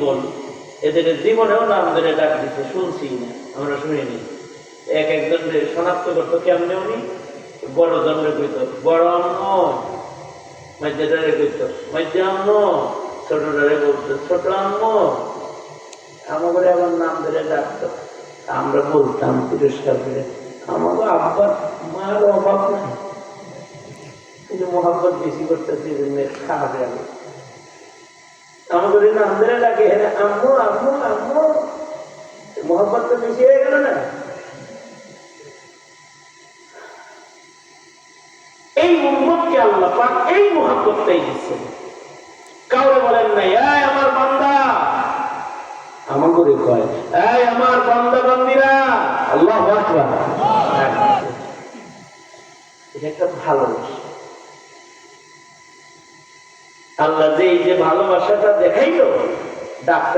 বল এদের জীবনেও নাম ধরে ডাক দিচ্ছে, শুনছি না, আমরা শুনিনি। এক একজন শনাক্ত করতো কেমনে, উনি বড় জন্মে কইত বড় আম্ম, মাইজারে কইত মাইজা আম্ম, ছোটটারে বলতো ছোট আম্ম। আমাদের আবার নাম ধরে ডাকতো, আমরা বলতাম পুরস্কার করে আমাকে আব্বার মার অভাব নাই, কিন্তু মোহাম্মত বেশি করতেছি খাওয়াবে। আমাদের নাম ধরে ডাকে আম্মু আম্মু আম্মু, মোহাম্মত তো বেশি হয়ে গেল না। এই উম্মতকে আল্লাহ পাক এই মোহাম্মতটাই দিচ্ছেন। কাউরে বলেন নাই এই আমার বান্দা, আমার করে কয় এই আমার বান্দা বান্দিরা, আল্লাহু আকবার। এটা একটা ভালোবাসা। আল্লাহ যে এই যে ভালোবাসাটা দেখাইলো, ডাক্তার